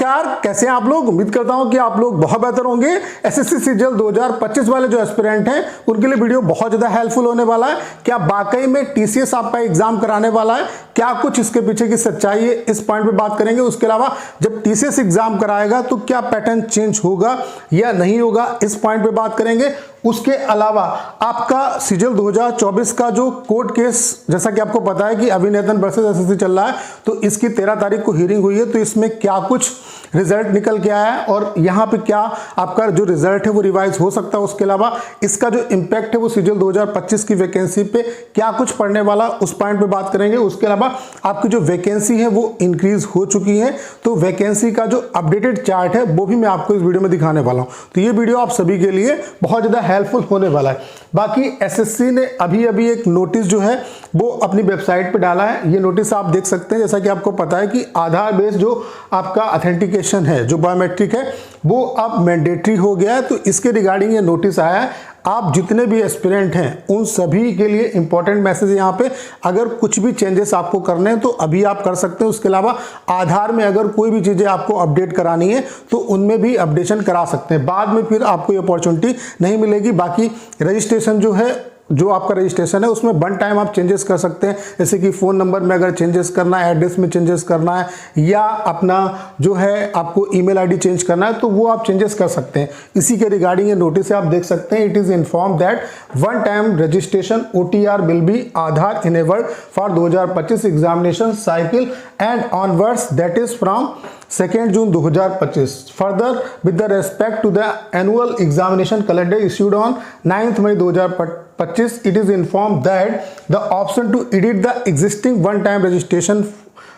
नमस्कार, कैसे हैं आप लोग। उम्मीद करता हूं कि आप लोग बहुत बेहतर होंगे। एसएससी सीजीएल 2025 वाले जो एस्पिरेंट हैं उनके लिए वीडियो बहुत ज्यादा हेल्पफुल होने वाला है। क्या वाकई में टीसीएस आपका एग्जाम कराने वाला है, क्या कुछ इसके पीछे की सच्चाई है, इस पॉइंट पे बात करेंगे। उसके अलावा जब टीसीएस एग्जाम कराएगा तो क्या पैटर्न चेंज होगा या नहीं होगा, इस पॉइंट पे बात करेंगे। उसके अलावा आपका सीजीएल 2024 का जो कोर्ट केस, जैसा कि आपको पता है कि अभिनेतन वर्सेस एसएससी चल रहा है, तो इसकी 13 तारीख को हियरिंग हुई है। तो इसमें क्या कुछ रिजल्ट निकल के आया है और यहाँ पे क्या आपका जो रिजल्ट है वो रिवाइज हो सकता है। उसके अलावा इसका जो इम्पैक्ट है वो सीजीएल 2025 की वैकेंसी पे क्या कुछ पड़ने वाला, उस पॉइंट पे बात करेंगे। उसके अलावा आपकी जो वैकेंसी है वो इंक्रीज हो चुकी है, तो वैकेंसी का जो अपडेटेड चार्ट है वो भी मैं आपको इस वीडियो में दिखाने वाला हूँ। तो ये वीडियो आप सभी के लिए बहुत ज़्यादा हेल्पफुल होने वाला है। बाकी एसएससी ने अभी एक नोटिस जो है वो अपनी वेबसाइट पे डाला है। ये नोटिस आप देख सकते हैं। जैसा कि आपको पता है कि आधार बेस्ड जो आपका ऑथेंटिकेशन है, जो बायोमेट्रिक है, वो अब मैंडेटरी हो गया है। तो इसके रिगार्डिंग ये नोटिस आया है। आप जितने भी एस्पिरेंट हैं उन सभी के लिए इंपॉर्टेंट मैसेज यहाँ पे, अगर कुछ भी चेंजेस आपको करने हैं तो अभी आप कर सकते हैं। उसके अलावा आधार में अगर कोई भी चीज़ें आपको अपडेट करानी है तो उनमें भी अपडेशन करा सकते हैं। बाद में फिर आपको ये अपॉर्चुनिटी नहीं मिलेगी। बाकी रजिस्ट्रेशन जो है, जो आपका रजिस्ट्रेशन है, उसमें वन टाइम आप चेंजेस कर सकते हैं। जैसे कि फ़ोन नंबर में अगर चेंजेस करना है, एड्रेस में चेंजेस करना है, या अपना जो है आपको ईमेल आईडी चेंज करना है, तो वो आप चेंजेस कर सकते हैं। इसी के रिगार्डिंग ये नोटिस है, आप देख सकते हैं। It is inform that one time registration OTR will be Aadhaar enabled for 2025 examination cycle and onwards, that is from 2 June 2025. Further, with the respect to the annual examination calendar issued on 9 May 2025, it is informed that the option to edit the existing one-time registration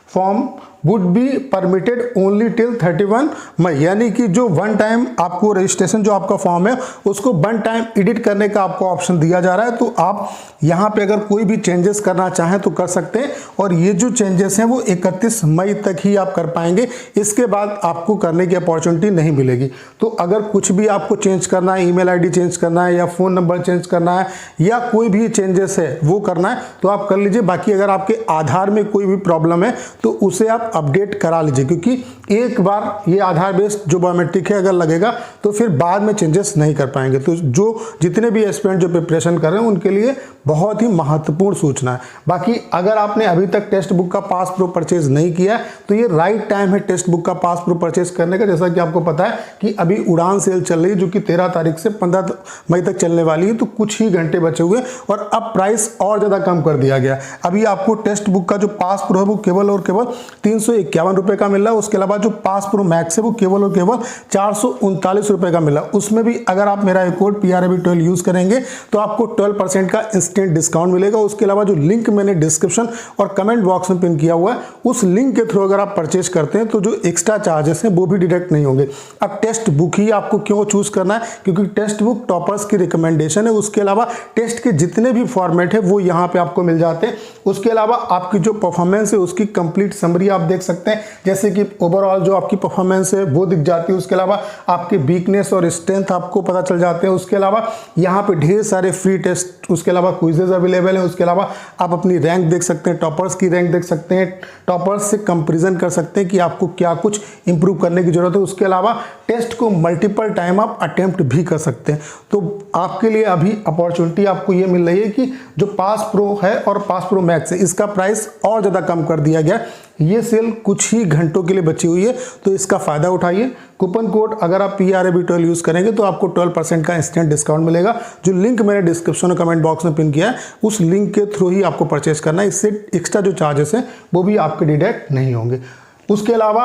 form would be permitted only till 31 मई। यानी कि जो one time आपको registration जो आपका form है उसको one time edit करने का आपको ऑप्शन दिया जा रहा है। तो आप यहाँ पे अगर कोई भी चेंजेस करना चाहें तो कर सकते हैं, और ये जो चेंजेस हैं वो 31 मई तक ही आप कर पाएंगे। इसके बाद आपको करने की अपॉर्चुनिटी नहीं मिलेगी। तो अगर कुछ भी आपको चेंज करना है, ईमेल आईडी चेंज करना है, या फ़ोन नंबर चेंज करना है, या कोई भी चेंजेस है वो करना है तो आप कर लीजिए। बाकी अगर आपके आधार में कोई भी प्रॉब्लम है तो उसे आप अपडेट करा लीजिए, क्योंकि एक बार ये आधार बेस्ड जो बायोमेट्रिक है अगर लगेगा तो फिर बाद में चेंजेस नहीं कर पाएंगे। तो जो जितने भी एस्पिरेंट जो प्रिपरेशन कर रहे हैं उनके लिए बहुत ही महत्वपूर्ण सूचना है। बाकी अगर आपने अभी तक टेक्स्ट बुक का पास प्रो परचेज नहीं किया तो ये राइट टाइम है टेक्स्ट बुक का पास प्रो परचेज करने का। जैसा कि आपको पता है कि अभी उड़ान सेल चल रही है, जो कि 13 तारीख से 15 मई तक चलने वाली है। तो कुछ ही घंटे बचे हुए और अब प्राइस और ज़्यादा कम कर दिया गया। अभी आपको टेक्स्ट बुक का जो पास प्रो है वो केवल और केवल 351 रुपये का मिल रहा है। उसके अलावा जो पास प्रो मैक्स है वो केवल और केवल 439 रुपये का मिल रहा है। उसमें भी अगर आप मेरा कोड PRAB12 यूज़ करेंगे तो आपको 12% का इंस्टेंट डिस्काउंट मिलेगा। उसके अलावा जो लिंक मैंने डिस्क्रिप्शन और कमेंट बॉक्स में पिन किया हुआ है, उस लिंक के थ्रू अगर आप परचेज करते हैं तो जो एक्स्ट्रा चार्जेस हैं वो भी डिडक्ट नहीं होंगे। अब टेक्स्ट बुक ही आपको क्यों चूज करना है, क्योंकि टेक्स्ट बुक टॉपर्स की रिकमेंडेशन है। उसके अलावा टेस्ट के जितने भी फॉर्मेट है वो यहाँ पे आपको मिल जाते हैं। उसके अलावा आपकी जो परफॉर्मेंस है उसकी कंप्लीट समरी आप देख सकते हैं, जैसे कि ओवरऑल जो आपकी परफॉर्मेंस है वो दिख जाती है। उसके अलावा आपके वीकनेस और स्ट्रेंथ आपको पता चल जाते हैं। उसके अलावा यहाँ पे ढेर सारे फ्री टेस्ट, उसके अलावा क्विजेज अवेलेबल है। उसके अलावा आप अपनी रैंक देख सकते हैं, टॉपर्स की रैंक देख सकते हैं, टॉपर्स से कंपैरिजन कर सकते हैं कि आपको क्या कुछ इंप्रूव करने की जरूरत है। उसके अलावा टेस्ट को मल्टीपल टाइम आप अटेम्प्ट भी कर सकते हैं। तो आपके लिए अभी अपॉर्चुनिटी आपको ये मिल रही है कि जो पास प्रो है और पास प्रो मैक्स है इसका प्राइस और ज़्यादा कम कर दिया गया। ये सेल कुछ ही घंटों के लिए बची हुई है, तो इसका फ़ायदा उठाइए। कूपन कोड अगर आप PRAB12 यूज़ करेंगे तो आपको 12% का इंस्टेंट डिस्काउंट मिलेगा। जो लिंक मैंने डिस्क्रिप्शन और कमेंट बॉक्स में पिन किया है उस लिंक के थ्रू ही आपको परचेज करना है। इससे एक्स्ट्रा जो चार्जेस हैं वो भी आपके डिडक्ट नहीं होंगे। उसके अलावा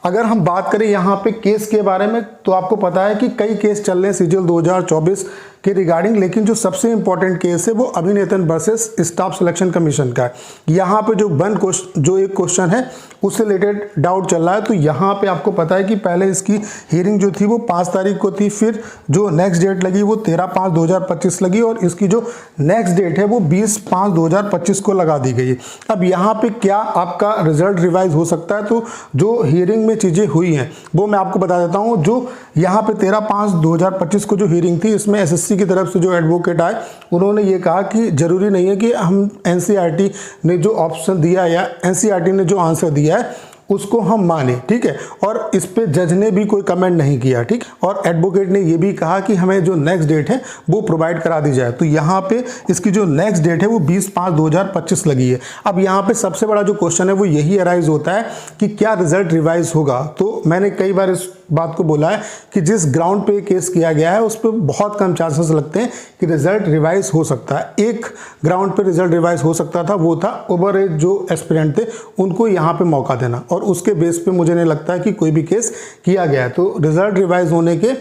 अगर हम बात करें यहाँ पे केस के बारे में, तो आपको पता है कि कई केस चल रहे हैं सीजीएल 2024 के रिगार्डिंग, लेकिन जो सबसे इंपॉर्टेंट केस है वो अभिनेतन वर्सेस स्टाफ सिलेक्शन कमीशन का है। यहाँ पे जो एक क्वेश्चन है उससे रिलेटेड डाउट चल रहा है। तो यहाँ पे आपको पता है कि पहले इसकी हियरिंग जो थी वो 5 तारीख को थी, फिर जो नेक्स्ट डेट लगी वो 13/5/2025 लगी, और इसकी जो नेक्स्ट डेट है वो 20/5/2025 को लगा दी गई है। अब यहाँ पे क्या आपका रिजल्ट रिवाइज हो सकता है, तो जो हियरिंग में चीज़ें हुई हैं वो मैं आपको बता देता हूँ। जो यहाँ पे 13/5/2025 को जो हियरिंग थी, इसमें एसएससी की तरफ से जो एडवोकेट आए उन्होंने ये कहा कि जरूरी नहीं है कि हम एनसीईआरटी ने जो ऑप्शन दिया या एनसीईआरटी ने जो आंसर दिया है उसको हम माने, ठीक है। और इस पे जज ने भी कोई कमेंट नहीं किया, ठीक। और एडवोकेट ने ये भी कहा कि हमें जो नेक्स्ट डेट है वो प्रोवाइड करा दी जाए। तो यहाँ पे इसकी जो नेक्स्ट डेट है वो 20/5/2025 लगी है। अब यहाँ पे सबसे बड़ा जो क्वेश्चन है वो यही अराइज होता है कि क्या रिजल्ट रिवाइज होगा। तो मैंने कई बार इस बात को बोला है कि जिस ग्राउंड पे केस किया गया है उस पर बहुत कम चांसेस लगते हैं कि रिजल्ट रिवाइज हो सकता है। एक ग्राउंड पे रिजल्ट रिवाइज हो सकता था, वो था ओवर एज जो एस्पिरेंट थे उनको यहाँ पे मौका देना, और उसके बेस पे मुझे नहीं लगता है कि कोई भी केस किया गया है। तो रिजल्ट रिवाइज होने के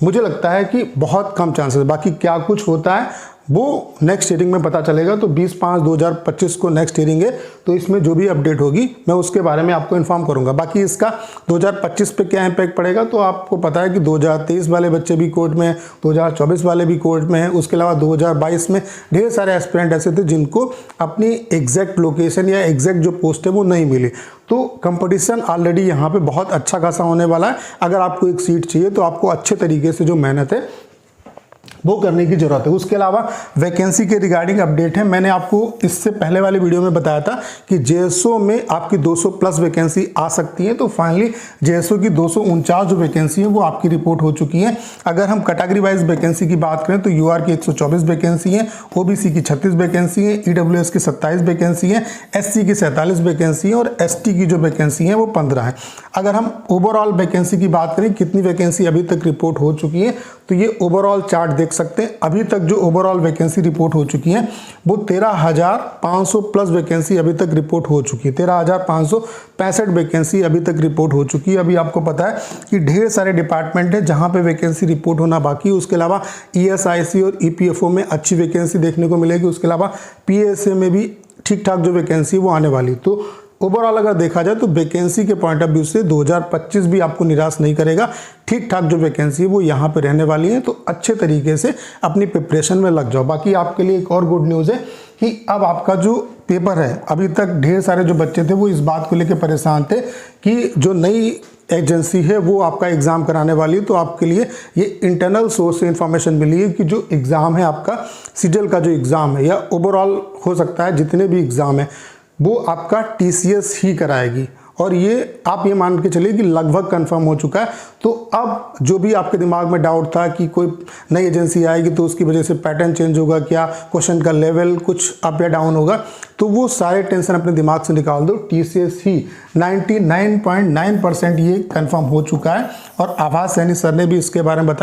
मुझे लगता है कि बहुत कम चांसेस। बाकी क्या कुछ होता है वो नेक्स्ट हियरिंग में पता चलेगा। तो 20/5/2025 को नेक्स्ट हियरिंग है, तो इसमें जो भी अपडेट होगी मैं उसके बारे में आपको इन्फॉर्म करूंगा। बाकी इसका 2025 पे क्या इम्पैक्ट पड़ेगा, तो आपको पता है कि 2023 वाले बच्चे भी कोर्ट में, 2024 वाले भी कोर्ट में हैं। उसके अलावा 2022 में ढेर सारे एस्पिरेंट ऐसे थे जिनको अपनी एग्जैक्ट लोकेशन या एग्जैक्ट जो पोस्ट है वो नहीं मिली। तो कंपटीशन ऑलरेडी यहाँ पे बहुत अच्छा खासा होने वाला है। अगर आपको एक सीट चाहिए तो आपको अच्छे तरीके से जो मेहनत है वो करने की जरूरत है। उसके अलावा वैकेंसी के रिगार्डिंग अपडेट है। मैंने आपको इससे पहले वाले वीडियो में बताया था कि जेएसओ में आपकी 200 प्लस वैकेंसी आ सकती है। तो फाइनली जेएसओ की 249 जो वैकेंसी है वो आपकी रिपोर्ट हो चुकी है। अगर हम कैटेगरी वाइज वैकेंसी की बात करें तो यूआर की 124 वैकेंसी है, ओबीसी की 36 वैकेंसी है, ईडब्ल्यूएस की 27 वैकेंसी है, एससी की 47 वैकेंसी है और एसटी की जो वैकेंसी है वो 15 है। अगर हम ओवरऑल वैकेंसी की बात करें कितनी वैकेंसी अभी तक रिपोर्ट हो चुकी है, तो ये ओवरऑल चार्ट देख सकते हैं। अभी तक जो ओवरऑल वैकेंसी रिपोर्ट हो चुकी है वो 13,500 प्लस वैकेंसी अभी तक रिपोर्ट हो चुकी है। 13,565 वैकेंसी अभी तक रिपोर्ट हो चुकी है। अभी आपको पता है कि ढेर सारे डिपार्टमेंट है जहां पे वैकेंसी रिपोर्ट होना बाकी है। उसके अलावा ईएसआईसी और ईपीएफओ में अच्छी वैकेंसी देखने को मिलेगी। उसके अलावा पीएसए में भी ठीक ठाक जो वैकेंसी वो आने वाली। तो ओवरऑल अगर देखा जाए तो वैकेंसी के पॉइंट ऑफ व्यू से 2025 भी आपको निराश नहीं करेगा। ठीक ठाक जो वैकेंसी है वो यहाँ पे रहने वाली है। तो अच्छे तरीके से अपनी प्रिपरेशन में लग जाओ। बाकी आपके लिए एक और गुड न्यूज़ है कि अब आपका जो पेपर है, अभी तक ढेर सारे जो बच्चे थे वो इस बात को लेकर परेशान थे कि जो नई एजेंसी है वो आपका एग्ज़ाम कराने वाली है। तो आपके लिए ये इंटरनल सोर्स से इंफॉर्मेशन मिली है कि जो एग्ज़ाम है आपका सीजीएल का जो एग्ज़ाम है या ओवरऑल हो सकता है जितने भी एग्ज़ाम है वो आपका टीसीएस ही कराएगी। और ये आप ये मान के चलिए कि लगभग कंफर्म हो चुका है। तो अब जो भी आपके दिमाग में डाउट था कि कोई नई एजेंसी आएगी तो उसकी वजह से पैटर्न चेंज होगा, क्या क्वेश्चन का लेवल कुछ अप या डाउन होगा, तो वो सारे टेंशन अपने दिमाग से निकाल दो। टीसीएस ही 99.9% ये कंफर्म हो चुका है। और आभास सैनी सर ने भी इसके बारे में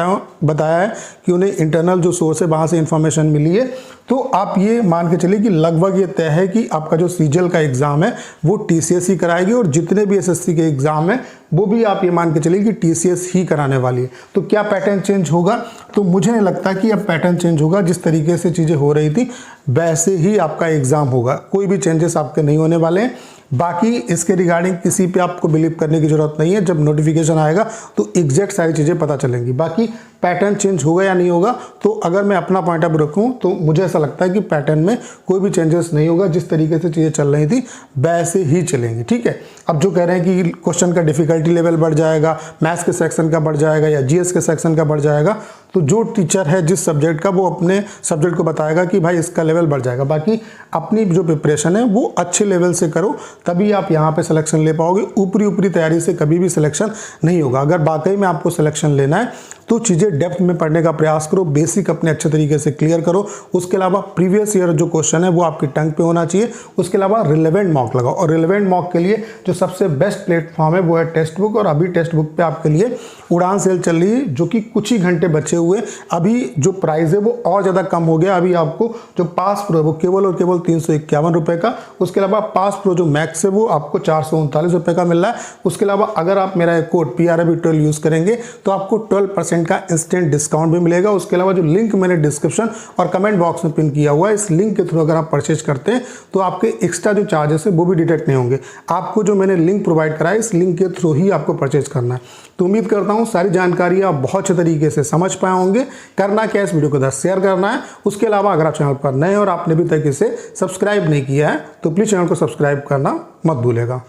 बताया है कि उन्हें इंटरनल जो सोर्स है वहाँ से इंफॉर्मेशन मिली है। तो आप ये मान के चलिए कि लगभग ये तय है कि आपका जो सीजीएल का एग्ज़ाम है वो टीसीएस ही कराएगी और जितने भी एसएससी के एग्ज़ाम है वो भी आप ये मान के चलिए कि टीसीएस ही कराने वाली है। तो क्या पैटर्न चेंज होगा, तो मुझे नहीं लगता कि अब पैटर्न चेंज होगा। जिस तरीके से चीज़ें हो रही थी वैसे ही आपका एग्ज़ाम होगा, कोई भी चेंजेस आपके नहीं होने वाले हैं। बाकी इसके रिगार्डिंग किसी पे आपको बिलीव करने की जरूरत नहीं है। जब नोटिफिकेशन आएगा तो एग्जैक्ट सारी चीज़ें पता चलेंगी। बाकी पैटर्न चेंज होगा या नहीं होगा, तो अगर मैं अपना पॉइंट ऑफ व्यू रखूँ तो मुझे ऐसा लगता है कि पैटर्न में कोई भी चेंजेस नहीं होगा। जिस तरीके से चीज़ें चल रही थी वैसे ही चलेंगी, ठीक है। अब जो कह रहे हैं कि क्वेश्चन का डिफिकल्टी लेवल बढ़ जाएगा, मैथ्स के सेक्शन का बढ़ जाएगा या जीएस के सेक्शन का बढ़ जाएगा, तो जो टीचर है जिस सब्जेक्ट का वो अपने सब्जेक्ट को बताएगा कि भाई इसका लेवल बढ़ जाएगा। बाकी अपनी जो प्रिपरेशन है वो अच्छे लेवल से करो, तभी आप यहाँ पे सिलेक्शन ले पाओगे। ऊपरी तैयारी से कभी भी सिलेक्शन नहीं होगा। अगर वाकई में आपको सिलेक्शन लेना है तो चीज़ें डेप्थ में पढ़ने का प्रयास करो, बेसिक अपने अच्छे तरीके से क्लियर करो। उसके अलावा प्रीवियस ईयर जो क्वेश्चन है वो आपकी टंग पे होना चाहिए। उसके अलावा रिलेवेंट मॉक लगाओ, और रिलेवेंट मॉक के लिए जो सबसे बेस्ट प्लेटफॉर्म है वो है टेक्स्ट बुक। और अभी टेक्स्ट बुक पे आपके लिए उड़ान सेल चल रही है, जो कि कुछ ही घंटे बचे हुए। अभी जो प्राइस है वो और ज़्यादा कम हो गया। अभी आपको जो पास प्रो है वो केवल और केवल 351 रुपये का। उसके अलावा पास प्रो जो मैक्स है वो आपको 439 रुपये का मिल रहा है। उसके अलावा अगर आप मेरा एक कोड PRAV12 यूज़ करेंगे तो आपको 12% का इंस्टेंट डिस्काउंट भी मिलेगा। उसके अलावा जो लिंक मैंने डिस्क्रिप्शन और कमेंट बॉक्स में पिन किया हुआ है, इस लिंक के थ्रू अगर आप परचेज करते हैं तो आपके एक्स्ट्रा जो चार्जेस है वो भी डिटेक्ट नहीं होंगे। आपको जो मैंने लिंक प्रोवाइड करा है इस लिंक के थ्रू ही आपको परचेज करना है। तो उम्मीद करता हूँ सारी जानकारी आप बहुत अच्छे तरीके से समझ पाए होंगे। करना क्या, इस वीडियो को 10 शेयर करना है। उसके अलावा अगर आप चैनल पर नए और आपने अभी तक इसे सब्सक्राइब नहीं किया है तो प्लीज़ चैनल को सब्सक्राइब करना मत भूलेगा।